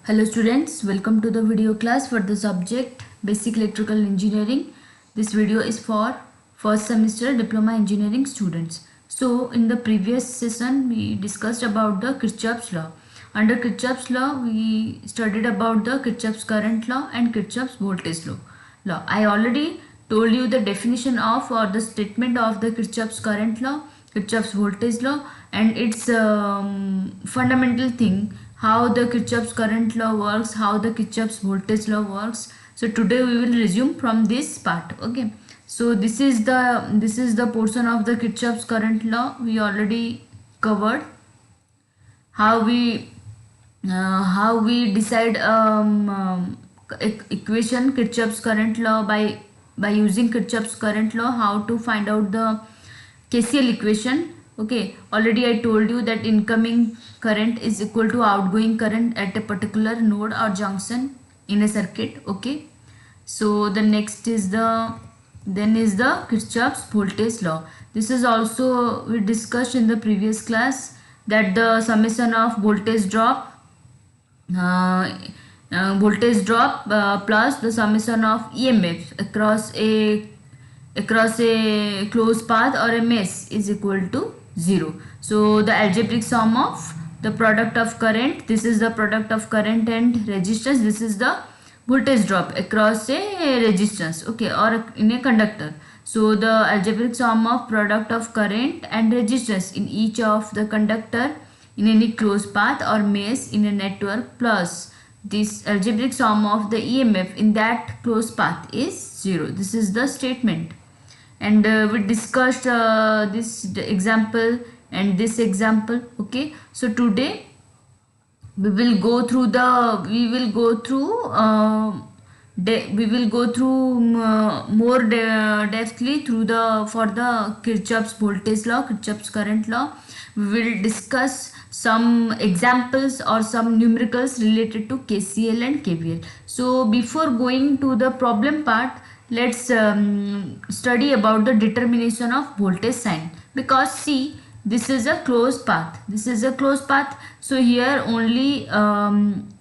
Hello students, welcome to the video class for the subject Basic Electrical Engineering. This video is for first semester Diploma Engineering students. So in the previous session we discussed about the Kirchhoff's law. Under Kirchhoff's law we studied about the Kirchhoff's current law and Kirchhoff's voltage law. I already told you the definition of or the statement of the Kirchhoff's current law, Kirchhoff's voltage law and its fundamental thing, how the Kirchhoff's current law works, how the Kirchhoff's voltage law works. So today we will resume from this part. Okay, so this is the portion of the Kirchhoff's current law we already covered. How we decide equation Kirchhoff's current law by using Kirchhoff's current law, how to find out the KCL equation. Okay, already I told you that incoming current is equal to outgoing current at a particular node or junction in a circuit. Okay, so the next is the Kirchhoff's voltage law. This is also we discussed in the previous class, that the summation of voltage drop plus the summation of EMF across a closed path or a mesh is equal to 0. So the algebraic sum of the product of current, this is the product of current and resistance, this is the voltage drop across a resistance, okay, or in a conductor. So the algebraic sum of product of current and resistance in each of the conductor in any closed path or mesh in a network plus this algebraic sum of the EMF in that closed path is 0. This is the statement. And we discussed this example and this example. Okay, so today we will go through more depthly through for the Kirchhoff's voltage law, Kirchhoff's current law. We will discuss some examples or some numericals related to KCL and KVL. So before going to the problem part, let's study about the determination of voltage sign. Because see, this is a closed path, so here only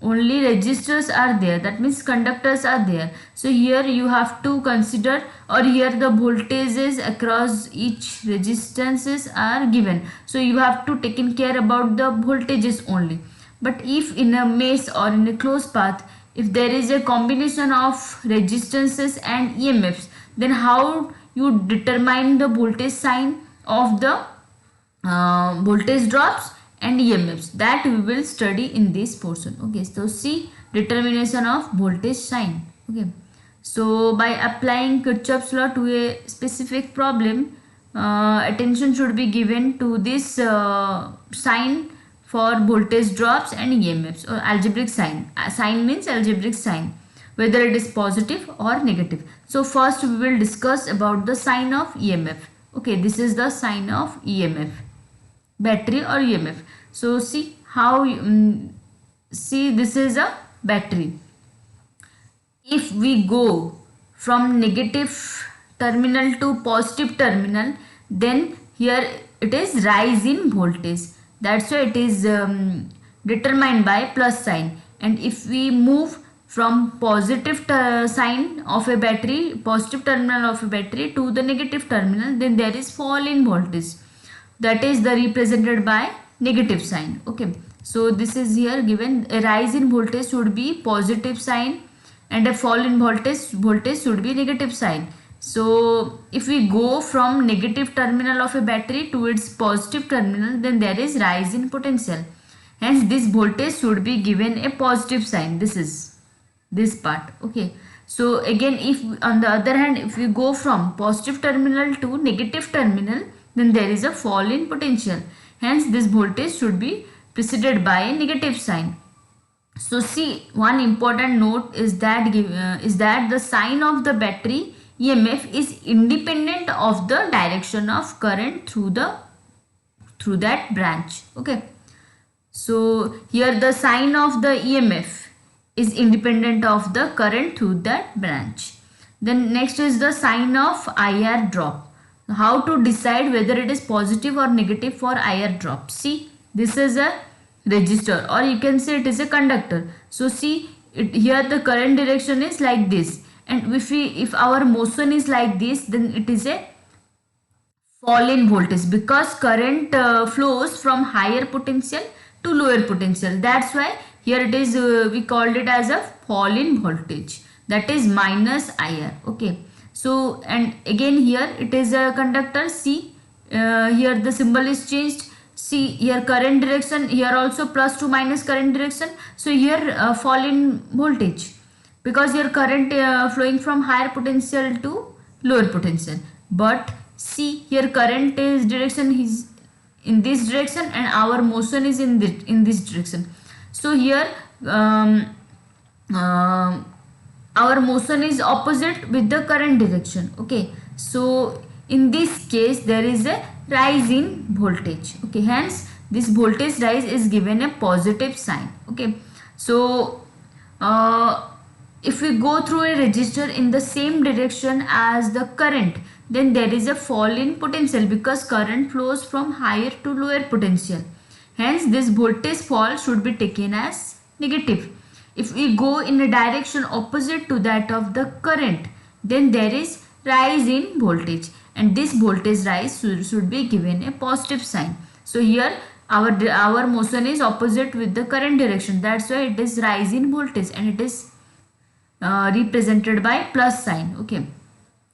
resistors are there, that means conductors are there. So here you have to consider, or here the voltages across each resistances are given, so you have to take care about the voltages only. But if in a mesh or in a closed path, if there is a combination of resistances and EMFs, then how you determine the voltage sign of the voltage drops and EMFs, that we will study in this portion. Okay, so see, determination of voltage sign. Okay, so by applying Kirchhoff's law to a specific problem, attention should be given to this sign for voltage drops and EMFs, or algebraic sign. Sign means algebraic sign, whether it is positive or negative. So first we will discuss about the sign of EMF. Okay, this is the sign of EMF, battery or EMF. So see how see, this is a battery. If we go from negative terminal to positive terminal, then here it is rise in voltage. That's why it is determined by plus sign. And if we move from positive sign of a battery, positive terminal of a battery, to the negative terminal, then there is fall in voltage, that is the represented by negative sign. Okay, so this is here given, a rise in voltage should be positive sign and a fall in voltage should be negative sign. So if we go from negative terminal of a battery to its positive terminal, then there is rise in potential, hence this voltage should be given a positive sign. This is this part. Okay, so again, if on the other hand, if we go from positive terminal to negative terminal, then there is a fall in potential, hence this voltage should be preceded by a negative sign. So see, one important note is that the sign of the battery EMF is independent of the direction of current through that branch. Okay, so here the sign of the EMF is independent of the current through that branch. Then next is the sign of IR drop. How to decide whether it is positive or negative for IR drop? See, this is a resistor, or you can say it is a conductor. So see it here, the current direction is like this, and if our motion is like this, then it is a fall in voltage, because current flows from higher potential to lower potential. That's why here it is, we called it as a fall in voltage, that is minus IR. Okay, so and again here it is a conductor. See, here the symbol is changed. See here, current direction, here also plus to minus current direction. So here fall in voltage, because your current flowing from higher potential to lower potential. But see here, current is direction is in this direction, and our motion is in this direction. So here um, our motion is opposite with the current direction. Okay, so in this case there is a rise in voltage. Okay, hence this voltage rise is given a positive sign. Okay, so if we go through a resistor in the same direction as the current, then there is a fall in potential, because current flows from higher to lower potential. Hence this voltage fall should be taken as negative. If we go in a direction opposite to that of the current, then there is rise in voltage, and this voltage rise should be given a positive sign. So here our motion is opposite with the current direction, that's why it is rise in voltage, and it is represented by plus sign. Okay,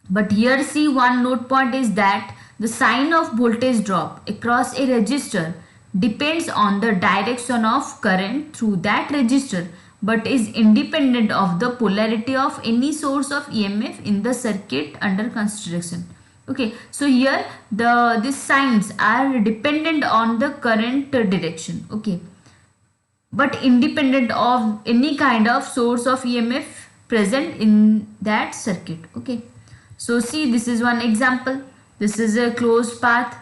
but here see, one note point is that the sign of voltage drop across a resistor depends on the direction of current through that resistor, but is independent of the polarity of any source of EMF in the circuit under consideration. Okay, so here these signs are dependent on the current direction. Okay, but independent of any kind of source of EMF present in that circuit. Okay, so see, this is one example. This is a closed path,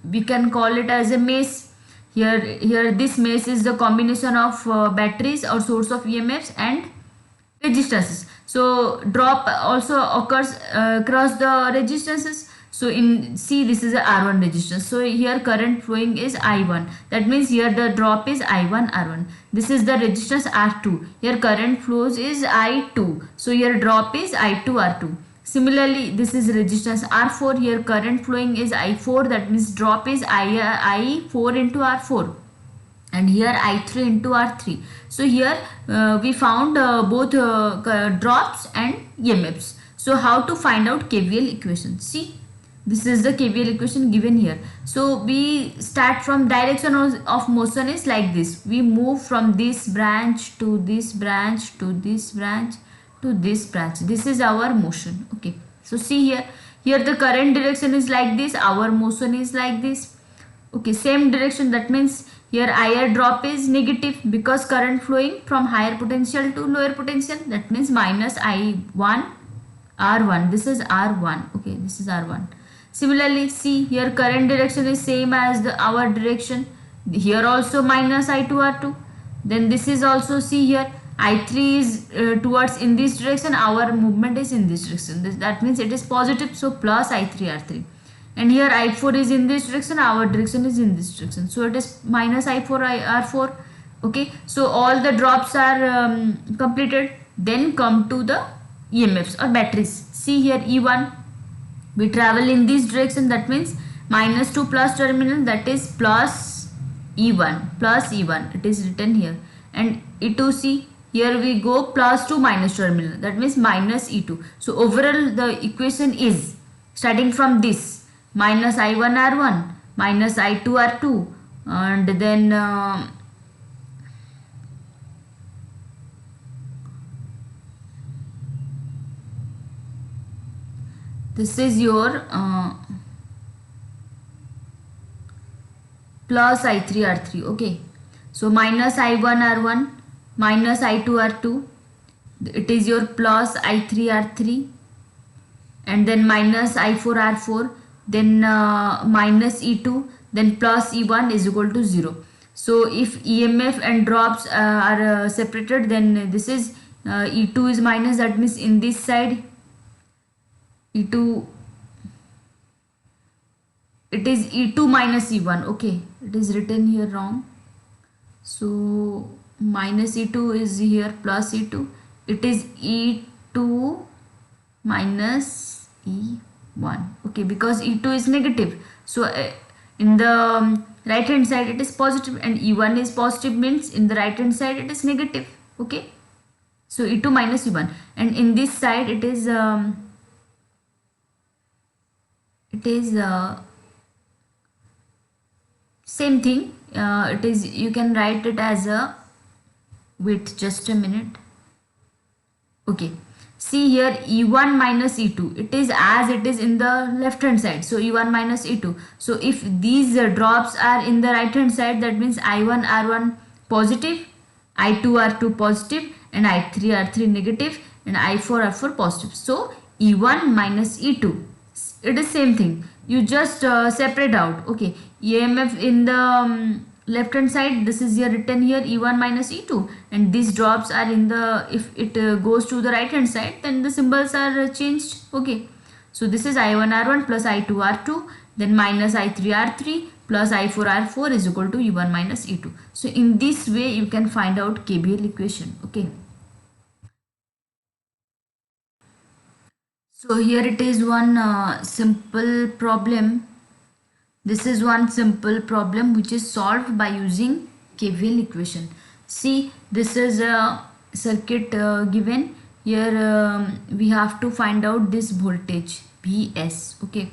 we can call it as a maze. Here this maze is the combination of batteries or source of EMFs and resistances. So drop also occurs across the resistances. So in see, this is a R1 resistance. So here current flowing is I1. That means here the drop is I1 R1. This is the resistance R2. Here current flows is I2. So here drop is I2 R2. Similarly, this is resistance R4. Here current flowing is I4. That means drop is I4 into R4, and here I3 into R3. So here we found both drops and EMFs. So how to find out KVL equation? See, this is the KVL equation given here. So we start from direction of motion is like this. We move from this branch to this branch to this branch to this branch. This is our motion. Okay, so see here the current direction is like this, our motion is like this. Okay, same direction, that means here IR drop is negative, because current flowing from higher potential to lower potential, that means minus I1 R1. This is R1. Okay, this is R1. Similarly, see here current direction is same as our direction. Here also minus I2 R2. Then this is also, see here I3 is towards in this direction, our movement is in this direction. That means it is positive, so plus I3 R3. And here I4 is in this direction, our direction is in this direction, so it is minus I4 R4. Okay, so all the drops are completed. Then come to the EMFs or batteries. See here E1, we travel in this direction, that means minus to plus terminal, that is plus E1, it is written here. And E2, see here we go plus to minus terminal, that means minus E2. So overall the equation is starting from this minus I1 R1 minus I2 R2, and then this is your plus I3 R3. Okay, so minus I1 R1 minus I2 R2, it is your plus I3 R3, and then minus I4 R4, then minus E2, then plus E1 is equal to 0. So if EMF and drops are separated, then this is E2 is minus, that means in this side E2, it is E2 minus E1. Okay, it is written here wrong. So minus E2 is here plus E2. It is E2 minus E1. Okay, because E2 is negative. So in the right hand side it is positive, and E1 is positive, means in the right hand side it is negative. Okay. So E2 minus E1, and in this side it is same thing. It is, you can write it as a, wait just a minute. Okay, see here E1 minus E2, it is as it is in the left hand side, so E1 minus E2. So if these drops are in the right hand side, that means I1 R1 positive, I2 R2 positive, and I3 R3 negative, and I4 R4 positive. So E1 minus E2, it is same thing, you just separate out. Okay, EMF in the left hand side, this is here written here E1 minus E2, and these drops are in the, if it goes to the right hand side, then the symbols are changed. Okay, so this is I1 R1 plus I2 R2, then minus I3 R3 plus I4 R4 is equal to E1 minus E2. So in this way you can find out KVL equation. Okay, so here it is one simple problem. This is one simple problem which is solved by using KVL equation. See, this is a circuit given. Here we have to find out this voltage Vs. Okay.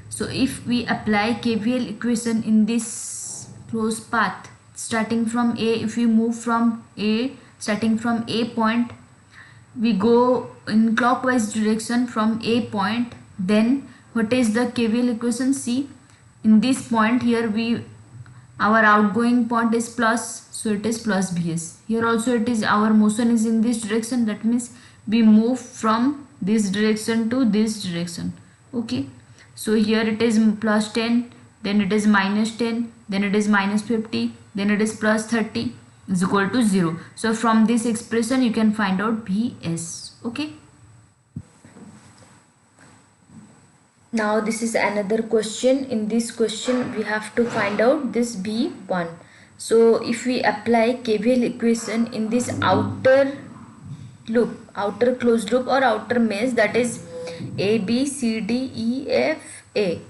So if we apply KVL equation in this closed path, starting from A, if we move from A, starting from A point, we go in clockwise direction from A point, then what is the KVL equation? See, in this point here, we, our outgoing point is plus, so it is plus Vs. Here also it is, our motion is in this direction, that means we move from this direction to this direction. Okay, so here it is plus 10, then it is minus 10, then it is minus 50, then it is plus 30 is equal to 0. So from this expression you can find out Vs. Okay, now this is another question. In this question we have to find out this V1. So if we apply KVL equation in this outer loop, outer closed loop or outer mesh, that is A, B, C, D, E, F, A.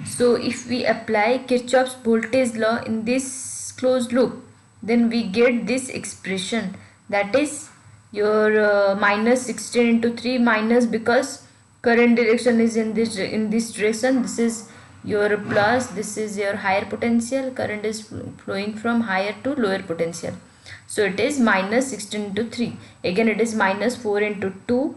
So if we apply Kirchhoff's voltage law in this closed loop, then we get this expression, that is your minus 16 into 3 minus, because current direction is in this direction, this is your plus, this is your higher potential, current is flowing from higher to lower potential. So it is minus 16 into 3, again it is minus 4 into 2,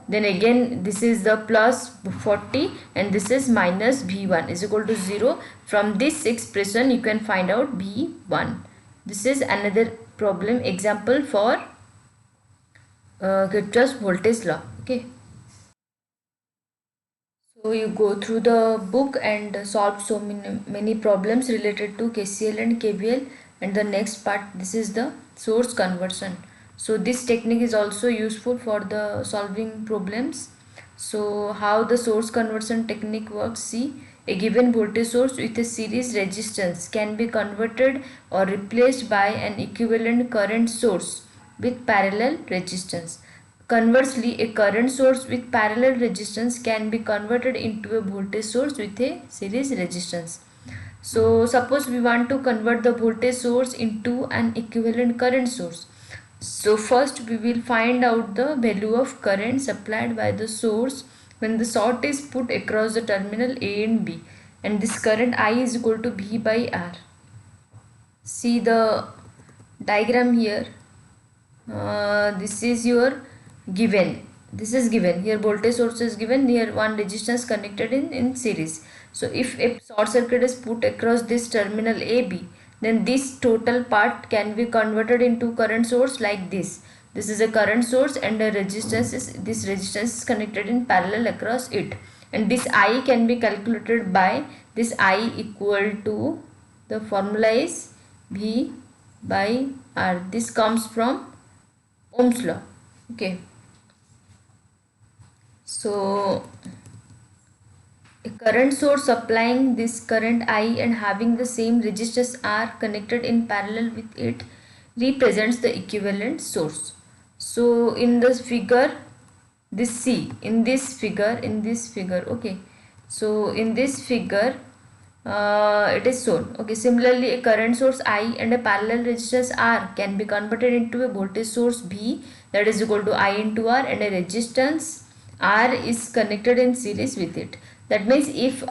then again this is the plus 40, and this is minus V1 is equal to 0. From this expression you can find out V1. This is another problem example for Kirchhoff's voltage law. Okay, so you go through the book and solve so many problems related to KCL and KVL. And the next part, this is the source conversion. So this technique is also useful for the solving problems. So how the source conversion technique works? See, a given voltage source with a series resistance can be converted or replaced by an equivalent current source with parallel resistance. Conversely, a current source with parallel resistance can be converted into a voltage source with a series resistance. So suppose we want to convert the voltage source into an equivalent current source. So first we will find out the value of current supplied by the source when the short is put across the terminal A and B, and this current I is equal to V by R. See the diagram here. This is your given, this is given here, voltage source is given, here one resistance connected in series. So if a short circuit is put across this terminal AB, then this total part can be converted into current source like this. This is a current source and a resistance is, this resistance is connected in parallel across it, and this I can be calculated by this I equal to, the formula is V by R. This comes from Ohm's law. Okay, so a current source supplying this current I and having the same resistors R connected in parallel with it represents the equivalent source. So in this figure, this C, in this figure, okay, so in this figure it is shown. Okay, similarly a current source I and a parallel resistance R can be converted into a voltage source V, that is equal to I into R, and a resistance R is connected in series with it. That means if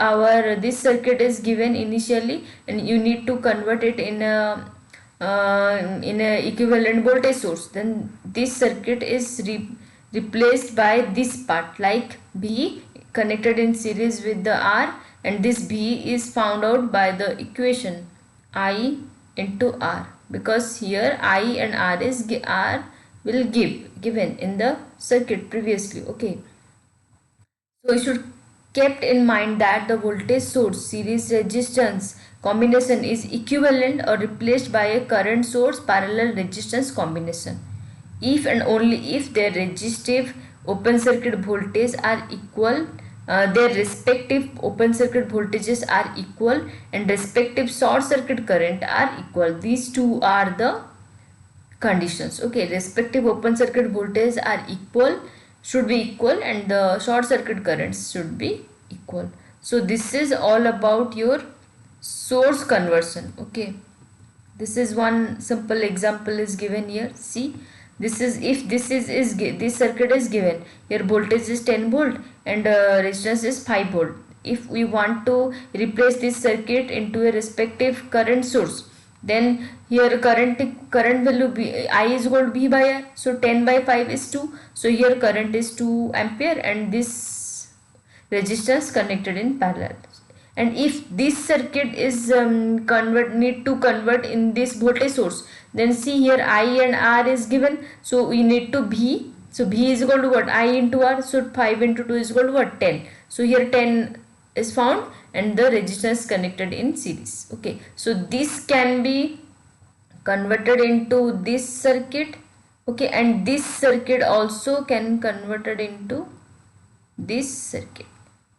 this circuit is given initially and you need to convert it in a equivalent voltage source, then this circuit is replaced by this part, like B connected in series with the R, and this B is found out by the equation I into R, because here I and R is given in the circuit previously. Okay, so you should kept in mind that the voltage source series resistance combination is equivalent or replaced by a current source parallel resistance combination if and only if their resistive open circuit voltages are equal, their respective open circuit voltages are equal, and respective short circuit current are equal. These two are the conditions. Okay, respective open circuit voltages are equal, should be equal, and the short circuit currents should be equal. So this is all about your source conversion. Okay, this is one simple example is given here. See, this is if this circuit is given, your voltage is 10 volt and resistance is 5 volt. If we want to replace this circuit into a respective current source, then here current value I is equal to V by R, so 10 by 5 is 2, so here current is 2 ampere and this resistance connected in parallel. And if this circuit is need to convert in this voltage source, then see here I and R is given, so we need to V, so V is equal to what, I into R, so 5 into 2 is equal to what, 10, so here 10 is found and the resistance connected in series. Okay, so this can be converted into this circuit. Okay, and this circuit also can converted into this circuit.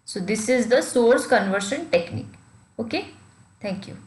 So this is the source conversion technique. Okay, thank you.